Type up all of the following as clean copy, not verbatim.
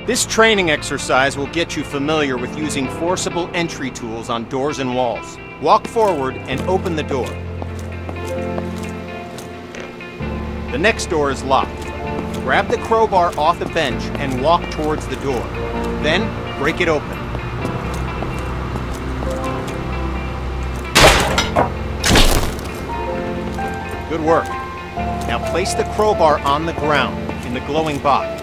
This training exercise will get you familiar with using forcible entry tools on doors and walls. Walk forward and open the door. The next door is locked. Grab the crowbar off the bench and walk towards the door. Then, break it open. Good work. Now place the crowbar on the ground in the glowing box.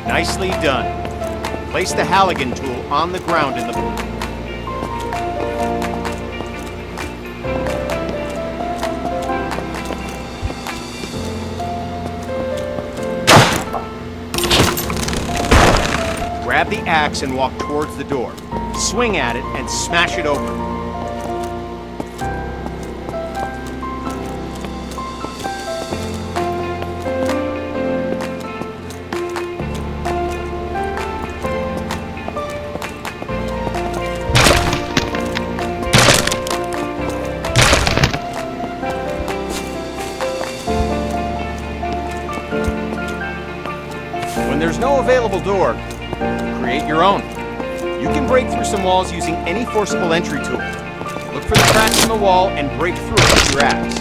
Nicely done. Place the Halligan tool on the ground in the Grab the axe and walk towards the door. Swing at it and smash it open. When there's no available door, create your own. You can break through some walls using any forcible entry tool. Look for the cracks in the wall and break through it with your axe.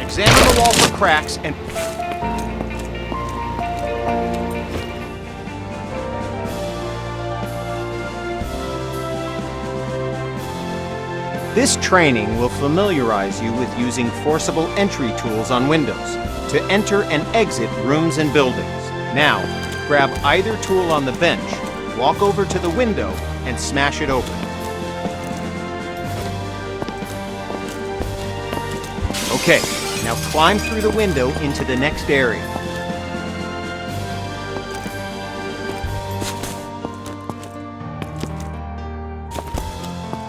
Examine the wall for cracks and This training will familiarize you with using forcible entry tools on windows to enter and exit rooms and buildings. Now, grab either tool on the bench, walk over to the window, and smash it open. Okay, now climb through the window into the next area.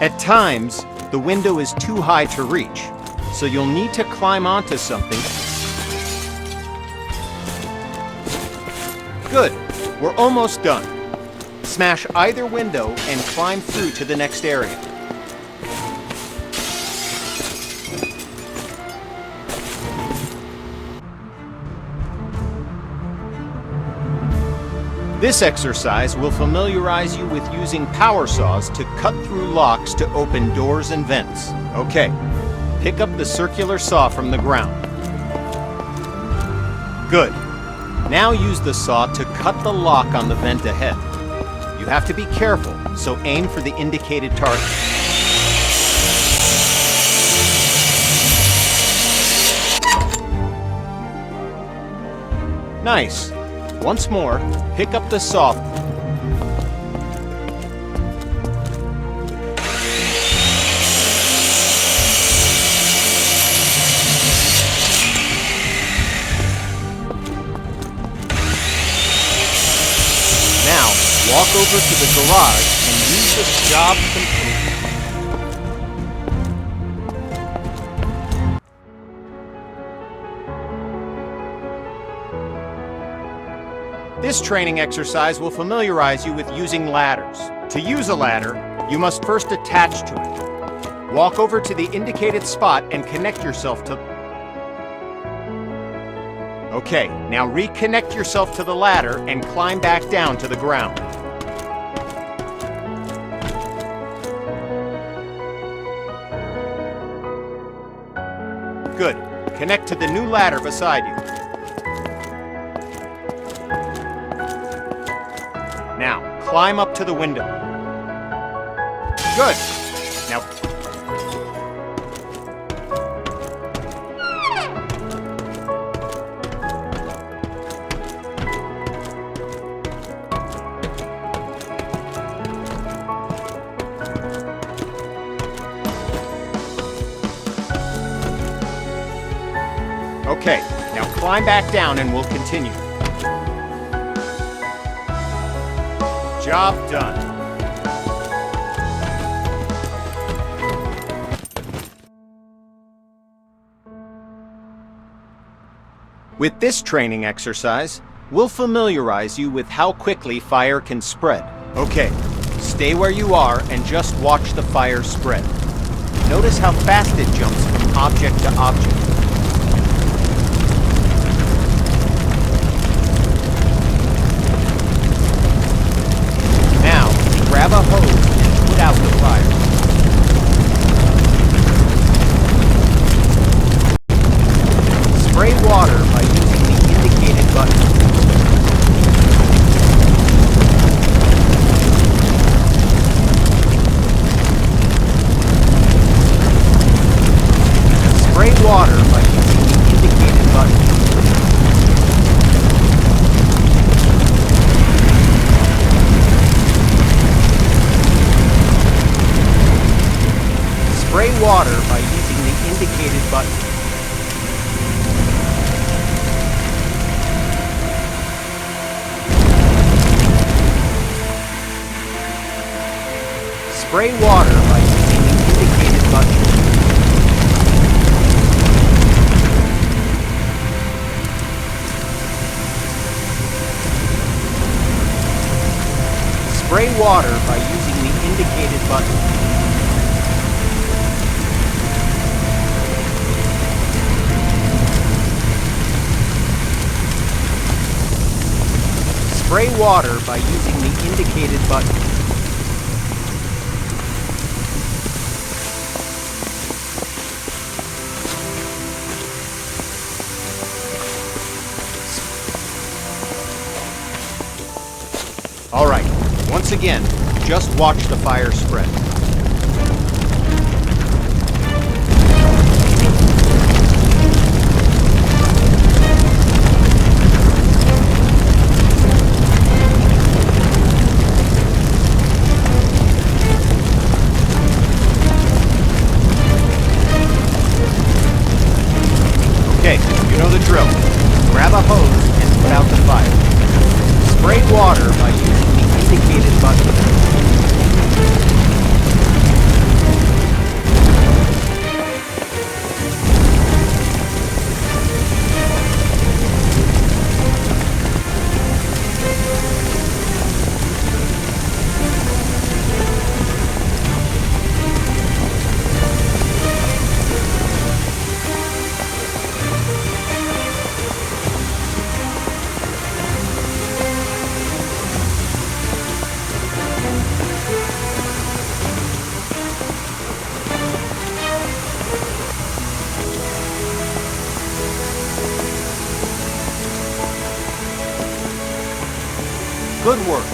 At times, the window is too high to reach, so you'll need to climb onto something. Good, we're almost done. Smash either window and climb through to the next area. This exercise will familiarize you with using power saws to cut through locks to open doors and vents. Okay, pick up the circular saw from the ground. Good. Now use the saw to cut the lock on the vent ahead. You have to be careful, so aim for the indicated target. Nice. Once more, pick up the saw. Now, walk over to the garage and use the job complete. This training exercise will familiarize you with using ladders. To use a ladder, you must first attach to it. Walk over to the indicated spot and connect yourself to... Okay, now reconnect yourself to the ladder and climb back down to the ground. Good. Connect to the new ladder beside you. Now, climb up to the window. Good. Now... Okay, now climb back down and we'll continue. Job done. With this training exercise, we'll familiarize you with how quickly fire can spread. Okay, stay where you are and just watch the fire spread. Notice how fast it jumps from object to object. Now, grab a hose and put out the fire. Spray water by using the indicated button. Spray water by using the indicated button. Spray water by using the indicated button. Spray water by using the indicated button. Spray water by using the indicated button. Spray water by using the indicated button. All right, once again, just watch the fire spread. Okay, you know the drill. Grab a hose and put out the fire. Spray water by using the indicated button. Good work.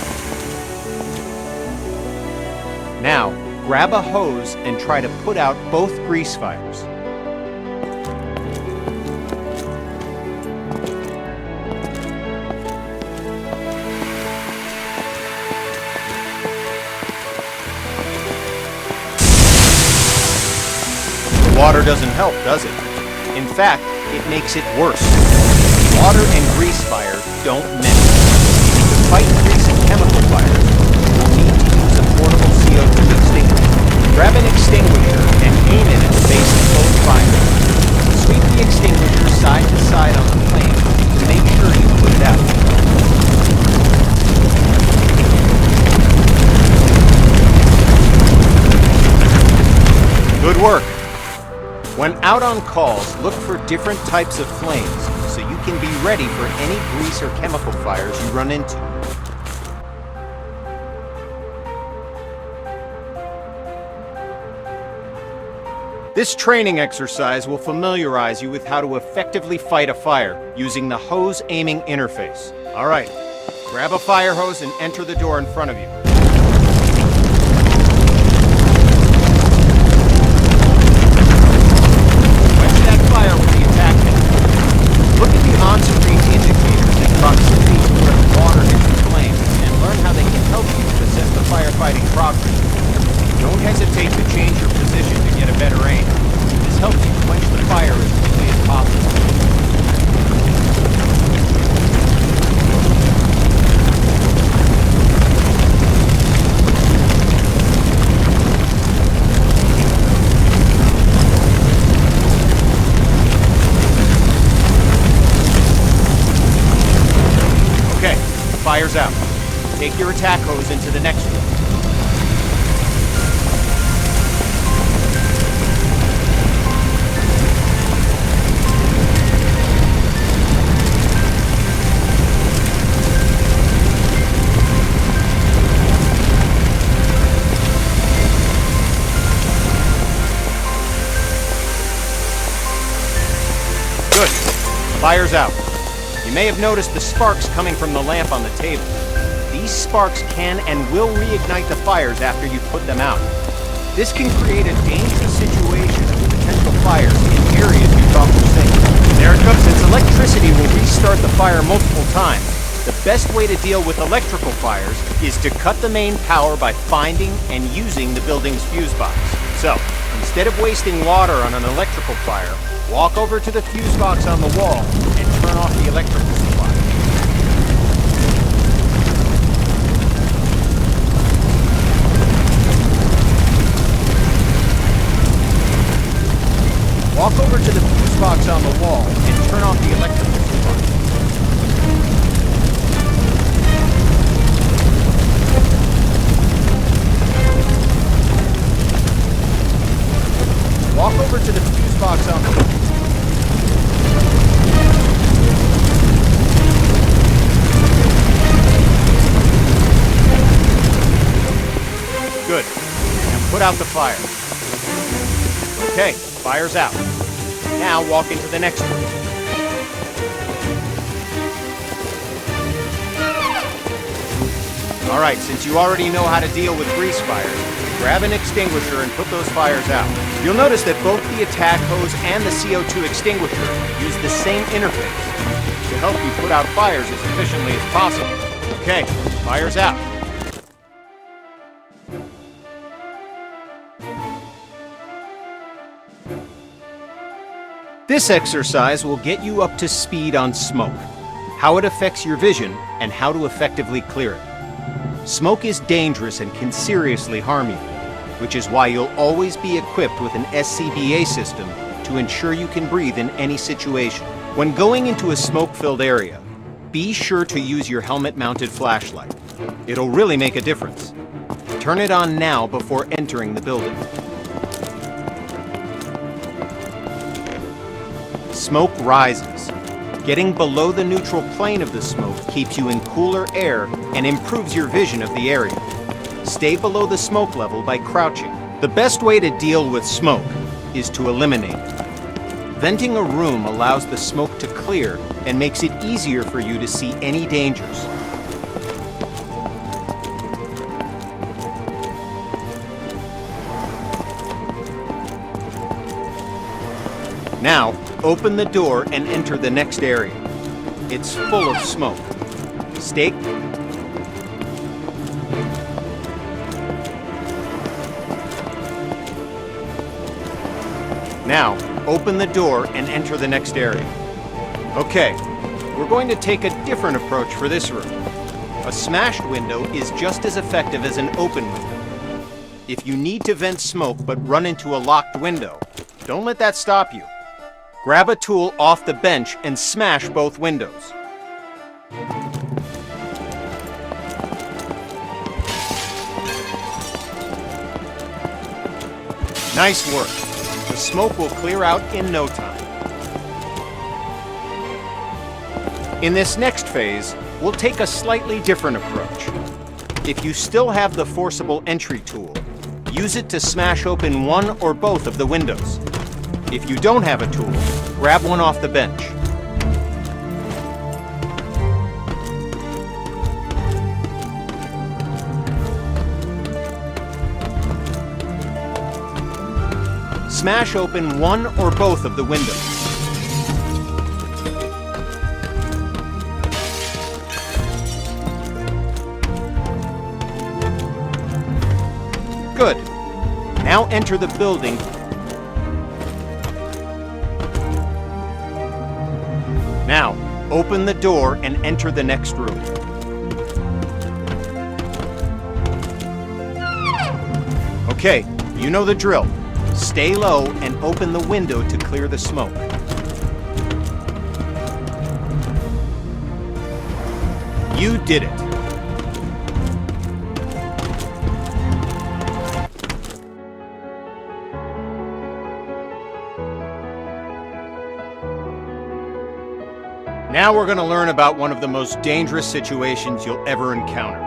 Now, grab a hose and try to put out both grease fires. The water doesn't help, does it? In fact, it makes it worse. Water and grease fire don't mix. To fight grease and chemical fires, we'll need to use a portable CO2 extinguisher. Grab an extinguisher and aim it at the base of both fires. Sweep the extinguisher side to side on the flame to make sure you put it out. Good work. When out on calls, look for different types of flames so you can be ready for any grease or chemical fires you run into. This training exercise will familiarize you with how to effectively fight a fire using the hose aiming interface. All right, grab a fire hose and enter the door in front of you. Quench that fire with the attachment. Look at the on-screen indicators and proximity to where the water hits the flame and learn how they can help you assess the firefighting progress. Don't hesitate to change your position to get a better aim. This helps you quench the fire as quickly as possible. fire's out. Take your attack hose into the next room. Good. Fire's out. You may have noticed the sparks coming from the lamp on the table. These sparks can and will reignite the fires after you put them out. This can create a dangerous situation of potential fires in areas you thought were safe. There it comes, since electricity will restart the fire multiple times. The best way to deal with electrical fires is to cut the main power by finding and using the building's fuse box. So, instead of wasting water on an electrical fire, walk over to the fuse box on the wall and turn off the electrical supply. Walk over to the fuse box on the wall and turn off the electrical supply. Walk over to the fuse box on the wall. Good. Now put out the fire. Okay, fire's out. Now walk into the next room. Alright, since you already know how to deal with grease fires, grab an extinguisher and put those fires out. You'll notice that both the attack hose and the CO2 extinguisher use the same interface to help you put out fires as efficiently as possible. Okay, fire's out. This exercise will get you up to speed on smoke, how it affects your vision, and how to effectively clear it. Smoke is dangerous and can seriously harm you, which is why you'll always be equipped with an SCBA system to ensure you can breathe in any situation. When going into a smoke-filled area, be sure to use your helmet-mounted flashlight. It'll really make a difference. Turn it on now before entering the building. Smoke rises. Getting below the neutral plane of the smoke keeps you in cooler air and improves your vision of the area. Stay below the smoke level by crouching. The best way to deal with smoke is to eliminate it. Venting a room allows the smoke to clear and makes it easier for you to see any dangers. Now, open the door and enter the next area. It's full of smoke. Stay. Now, open the door and enter the next area. Okay, we're going to take a different approach for this room. A smashed window is just as effective as an open window. If you need to vent smoke but run into a locked window, don't let that stop you. Grab a tool off the bench and smash both windows. Nice work. The smoke will clear out in no time. In this next phase, we'll take a slightly different approach. If you still have the forcible entry tool, use it to smash open one or both of the windows. If you don't have a tool, grab one off the bench. Smash open one or both of the windows. Good. Now enter the building. Now, open the door and enter the next room. Okay, you know the drill. Stay low and open the window to clear the smoke. You did it. Now we're going to learn about one of the most dangerous situations you'll ever encounter,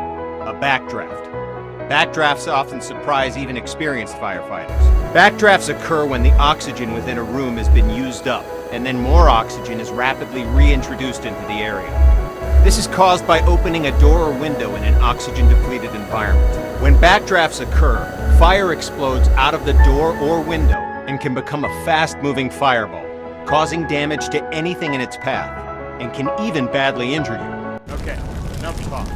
a backdraft. Backdrafts often surprise even experienced firefighters. Backdrafts occur when the oxygen within a room has been used up, and then more oxygen is rapidly reintroduced into the area. This is caused by opening a door or window in an oxygen-depleted environment. When backdrafts occur, fire explodes out of the door or window and can become a fast-moving fireball, causing damage to anything in its path, and can even badly injure you. Okay, enough talk.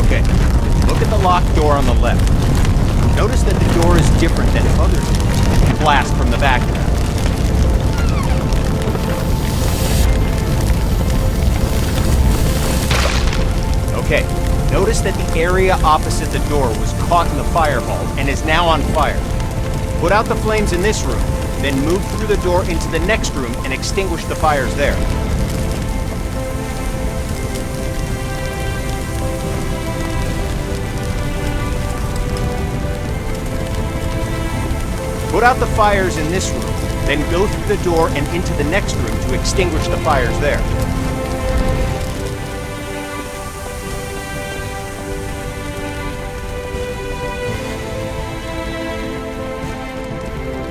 Okay, look at the locked door on the left. Notice that the door is different than other doors that blast from the backdraft. Okay, notice that the area opposite the door was caught in the fireball and is now on fire. Put out the flames in this room, then move through the door into the next room and extinguish the fires there. Put out the fires in this room, then go through the door and into the next room to extinguish the fires there.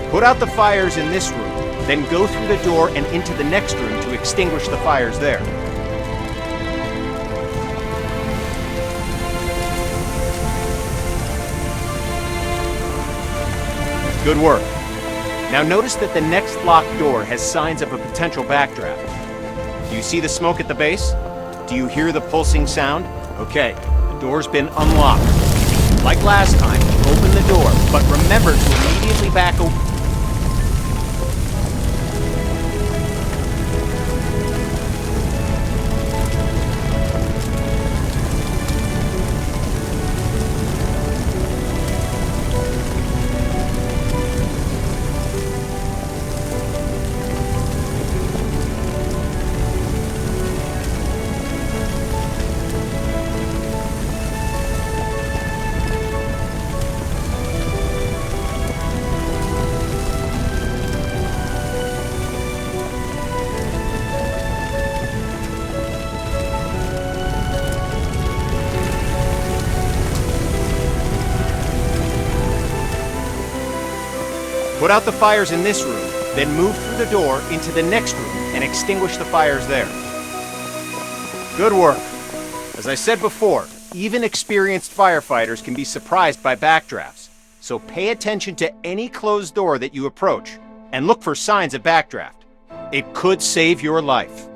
Put out the fires in this room, then go through the door and into the next room to extinguish the fires there. Good work. Now notice that the next locked door has signs of a potential backdraft. Do you see the smoke at the base? Do you hear the pulsing sound? Okay, the door's been unlocked. Like last time, open the door, but remember to immediately back away. Put out the fires in this room, then move through the door into the next room and extinguish the fires there. Good work. As I said before, even experienced firefighters can be surprised by backdrafts, so pay attention to any closed door that you approach and look for signs of backdraft. It could save your life.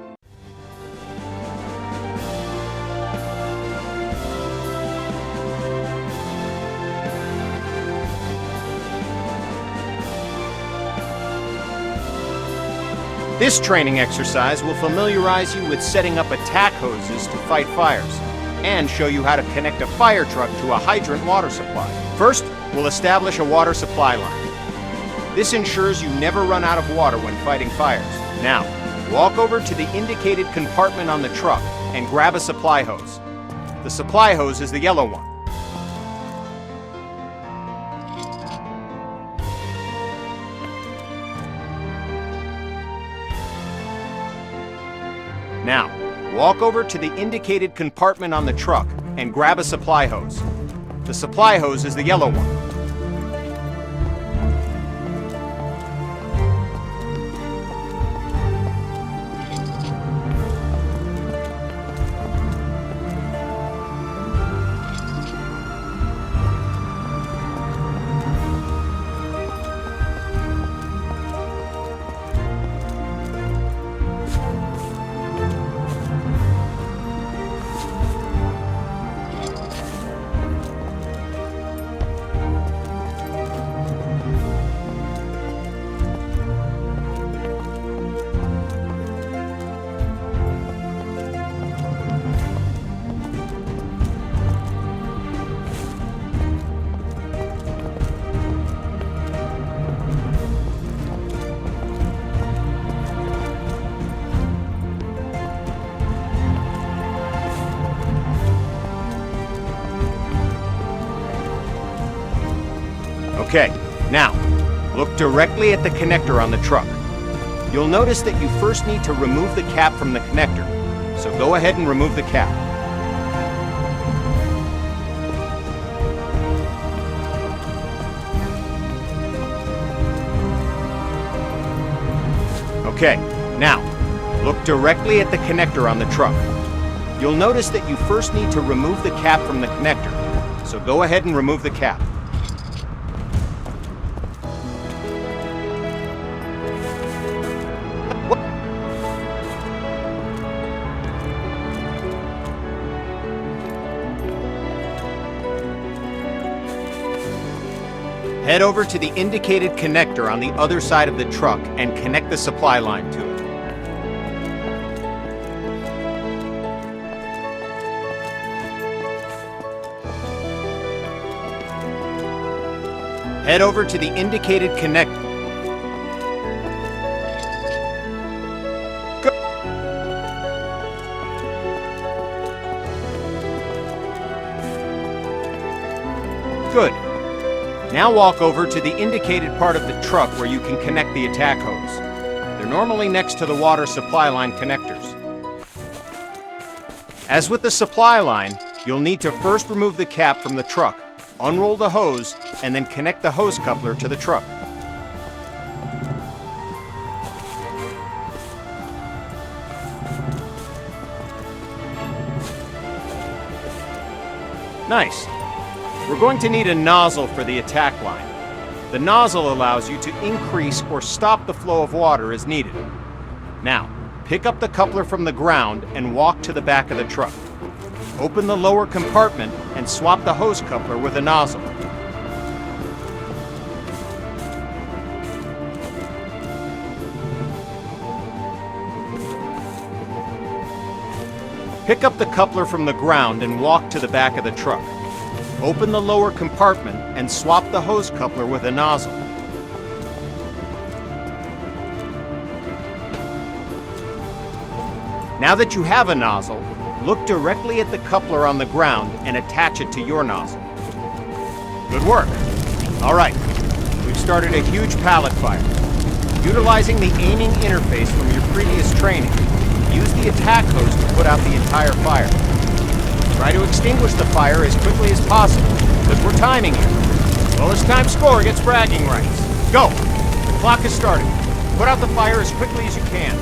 This training exercise will familiarize you with setting up attack hoses to fight fires, and show you how to connect a fire truck to a hydrant water supply. First, we'll establish a water supply line. This ensures you never run out of water when fighting fires. Now, walk over to the indicated compartment on the truck and grab a supply hose. The supply hose is the yellow one. Now, walk over to the indicated compartment on the truck and grab a supply hose. The supply hose is the yellow one. Okay, now, look directly at the connector on the truck. You'll notice that you first need to remove the cap from the connector, so go ahead and remove the cap. Okay, now, look directly at the connector on the truck. You'll notice that you first need to remove the cap from the connector, so go ahead and remove the cap. Head over to the indicated connector on the other side of the truck and connect the supply line to it. Head over to the indicated connector. Good. Now walk over to the indicated part of the truck where you can connect the attack hose. They're normally next to the water supply line connectors. As with the supply line, you'll need to first remove the cap from the truck, unroll the hose, and then connect the hose coupler to the truck. Nice. We're going to need a nozzle for the attack line. The nozzle allows you to increase or stop the flow of water as needed. Now, pick up the coupler from the ground and walk to the back of the truck. Open the lower compartment and swap the hose coupler with a nozzle. Pick up the coupler from the ground and walk to the back of the truck. Open the lower compartment and swap the hose coupler with a nozzle. Now that you have a nozzle, look directly at the coupler on the ground and attach it to your nozzle. Good work. All right, we've started a huge pallet fire. Utilizing the aiming interface from your previous training, use the attack hose to put out the entire fire. Try to extinguish the fire as quickly as possible, because we're timing you. Lowest time score gets bragging rights. Go! The clock is starting. Put out the fire as quickly as you can.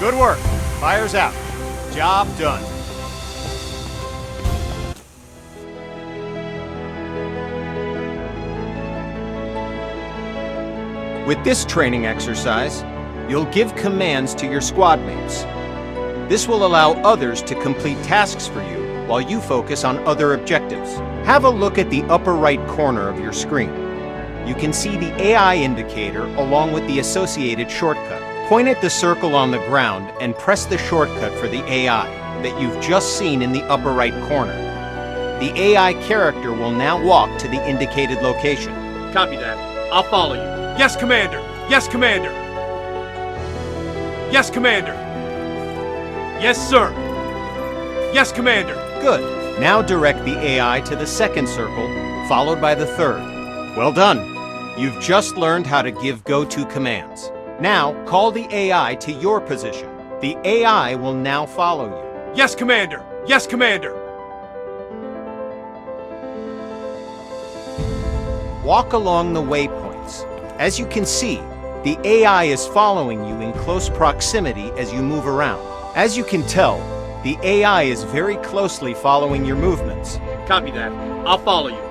Good work. Fire's out. Job done. With this training exercise, you'll give commands to your squad mates. This will allow others to complete tasks for you while you focus on other objectives. Have a look at the upper right corner of your screen. You can see the AI indicator along with the associated shortcut. Point at the circle on the ground and press the shortcut for the AI that you've just seen in the upper right corner. The AI character will now walk to the indicated location. Copy that. I'll follow you. Yes, Commander! Yes, Commander! Yes, Commander! Yes, sir! Yes, Commander! Good. Now direct the AI to the second circle, followed by the third. Well done. You've just learned how to give go-to commands. Now, call the AI to your position. The AI will now follow you. Yes, Commander! Yes, Commander! Walk along the waypoints. As you can see, the AI is following you in close proximity as you move around. As you can tell, the AI is very closely following your movements. Copy that. I'll follow you.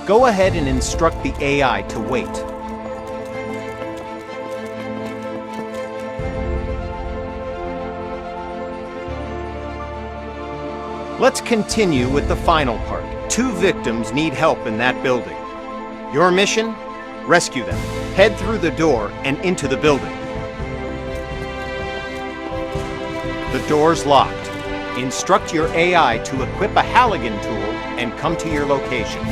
Go ahead and instruct the AI to wait. Let's continue with the final part. 2 victims need help in that building. Your mission? Rescue them. Head through the door and into the building. The door's locked. Instruct your AI to equip a Halligan tool and come to your location.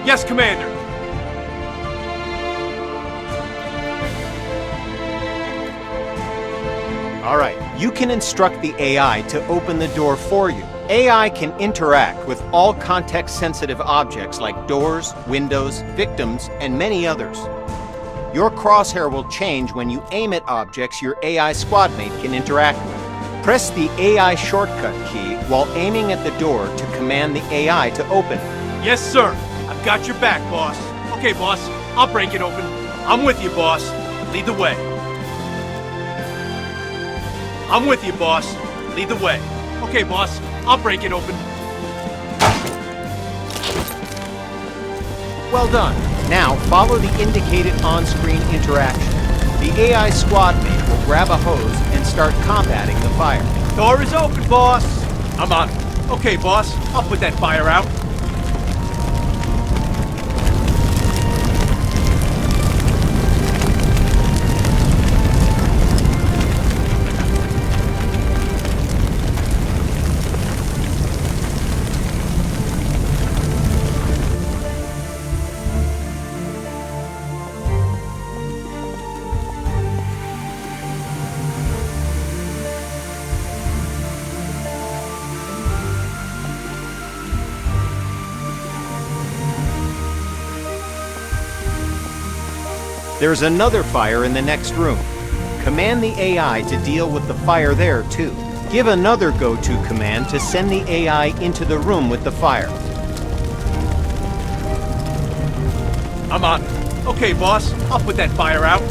Yes, Commander! All right, you can instruct the AI to open the door for you. AI can interact with all context-sensitive objects like doors, windows, victims, and many others. Your crosshair will change when you aim at objects your AI squad mate can interact with. Press the AI shortcut key while aiming at the door to command the AI to open it. Yes, sir! I've got your back, boss. Okay, boss. I'll break it open. I'm with you, boss. Lead the way. I'm with you, boss. Lead the way. Okay, boss. I'll break it open. Well done. Now, follow the indicated on-screen interaction. The AI squad mate will grab a hose and start combating the fire. Door is open, boss. I'm on it. Okay, boss. I'll put that fire out. There's another fire in the next room. Command the AI to deal with the fire there, too. Give another go-to command to send the AI into the room with the fire. I'm on it. Okay, boss. I'll put that fire out.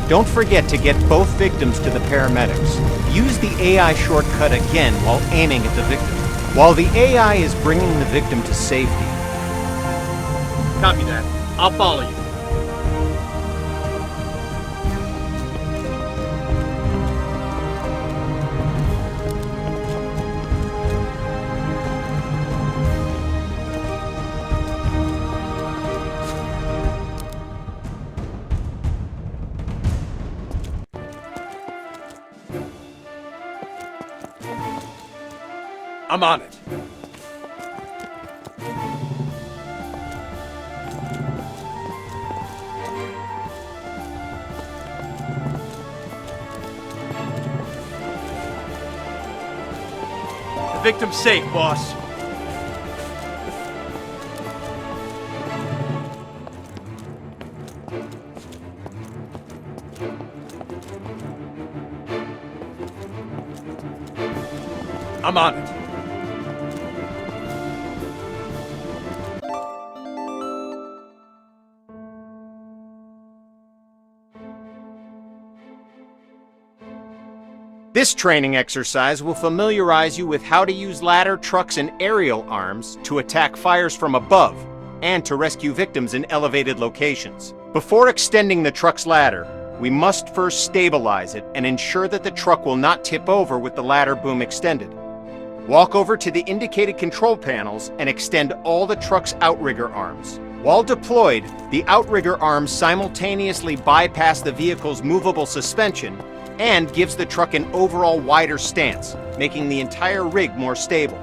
Don't forget to get both victims to the paramedics. Use the AI shortcut again while aiming at the victim. While the AI is bringing the victim to safety. Copy that. I'll follow you. I'm on it. The victim's safe, boss. I'm on it. This training exercise will familiarize you with how to use ladder, trucks, and aerial arms to attack fires from above and to rescue victims in elevated locations. Before extending the truck's ladder, we must first stabilize it and ensure that the truck will not tip over with the ladder boom extended. Walk over to the indicated control panels and extend all the truck's outrigger arms. While deployed, the outrigger arms simultaneously bypass the vehicle's movable suspension and gives the truck an overall wider stance, making the entire rig more stable.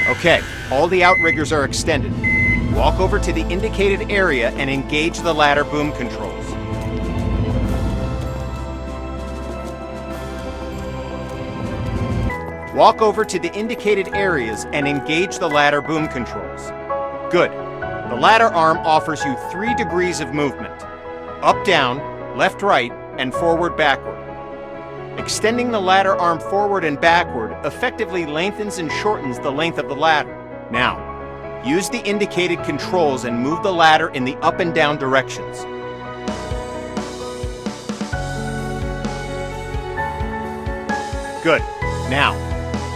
Okay, all the outriggers are extended. Walk over to the indicated area and engage the ladder boom controls. Walk over to the indicated areas and engage the ladder boom controls. Good. The ladder arm offers you 3 degrees of movement: up, down, left, right, and forward, backward. Extending the ladder arm forward and backward effectively lengthens and shortens the length of the ladder. Now, use the indicated controls and move the ladder in the up and down directions. Good. Now,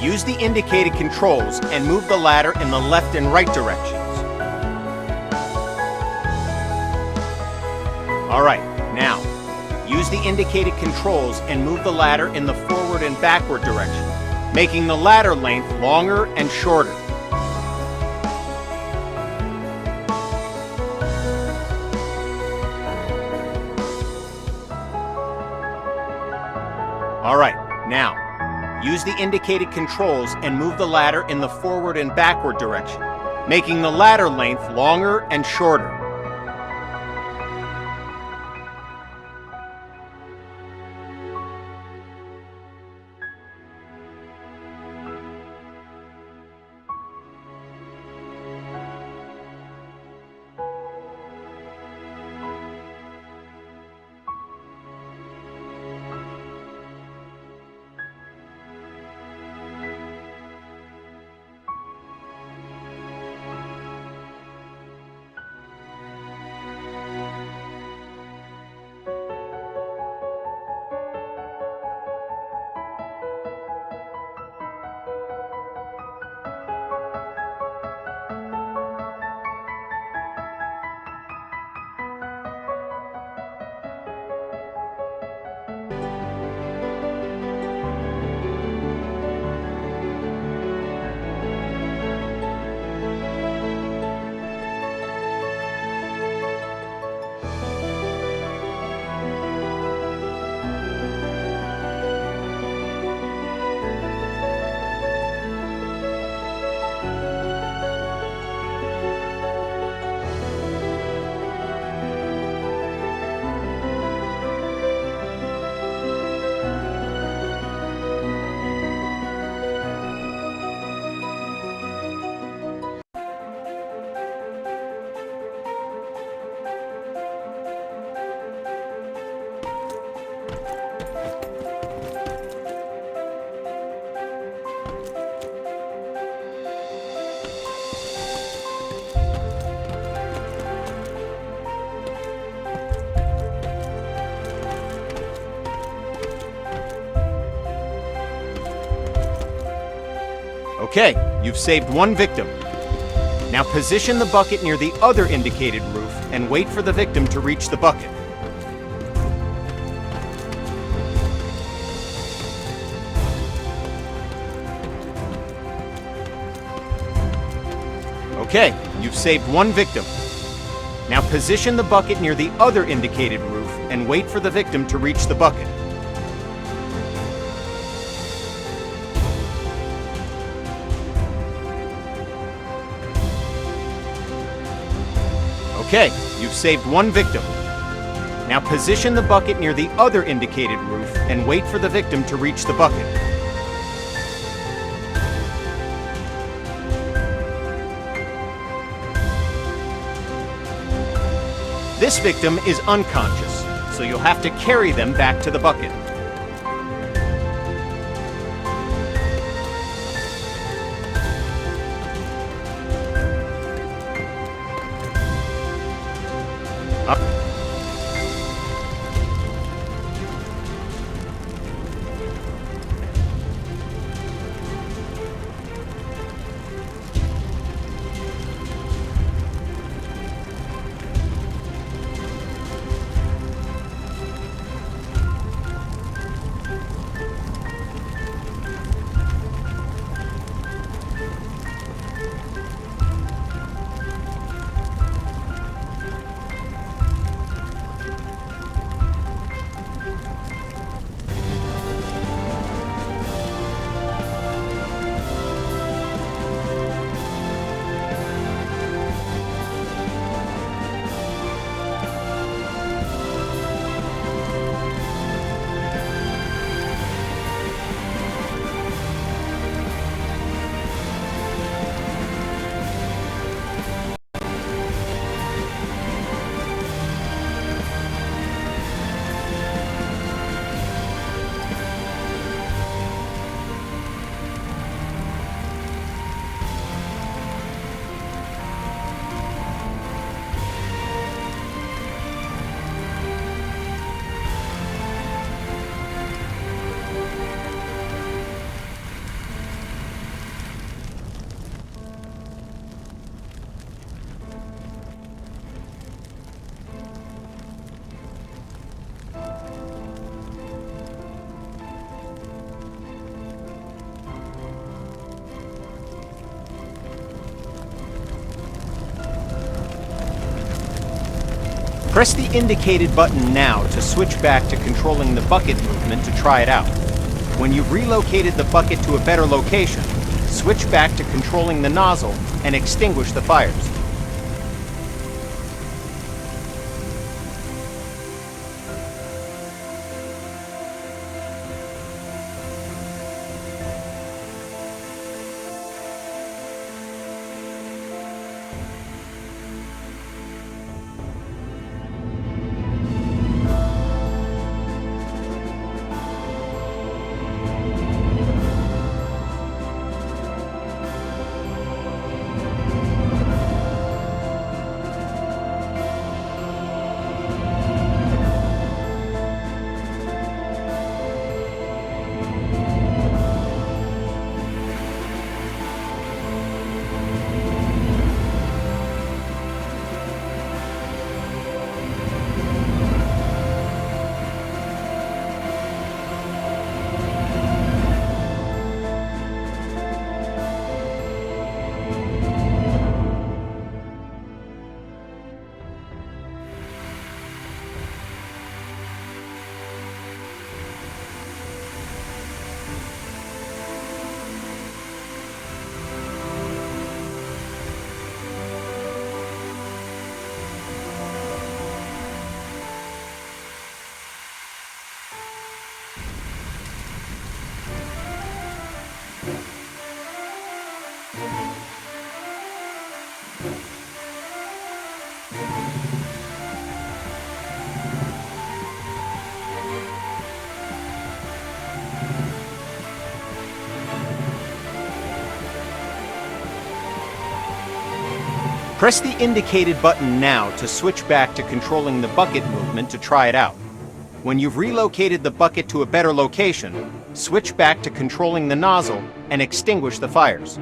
use the indicated controls and move the ladder in the left and right directions. All right, now, use the indicated controls and move the ladder in the forward and backward direction, making the ladder length longer and shorter. All right, now, use the indicated controls and move the ladder in the forward and backward direction, making the ladder length longer and shorter. Okay, you've saved 1 victim. Now position the bucket near the other indicated roof and wait for the victim to reach the bucket. Okay, you've saved 1 victim. Now position the bucket near the other indicated roof and wait for the victim to reach the bucket. Okay, you've saved one victim. Now position the bucket near the other indicated roof and wait for the victim to reach the bucket. This victim is unconscious, so you'll have to carry them back to the bucket. Press the indicated button now to switch back to controlling the bucket movement to try it out. When you've relocated the bucket to a better location, switch back to controlling the nozzle and extinguish the fires. Press the indicated button now to switch back to controlling the bucket movement to try it out. When you've relocated the bucket to a better location, switch back to controlling the nozzle and extinguish the fires.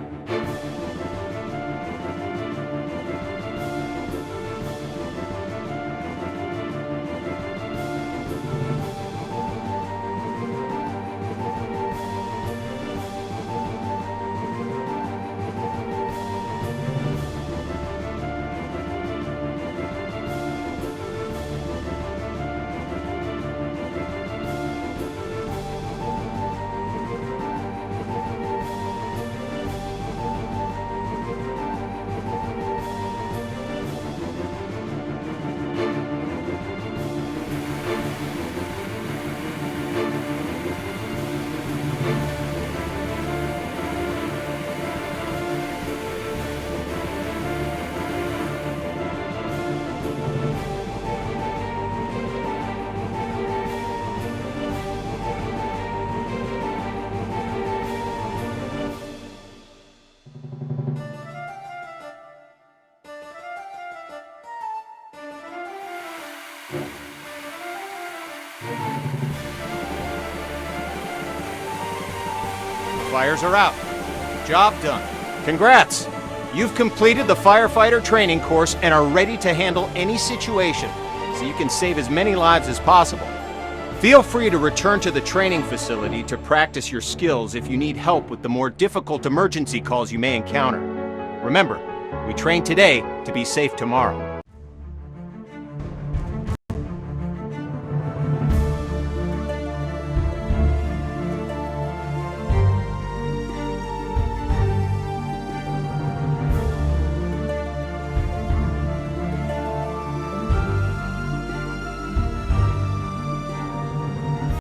Fires are out. Job done. Congrats! You've completed the firefighter training course and are ready to handle any situation, so you can save as many lives as possible. Feel free to return to the training facility to practice your skills if you need help with the more difficult emergency calls you may encounter. Remember, we train today to be safe tomorrow.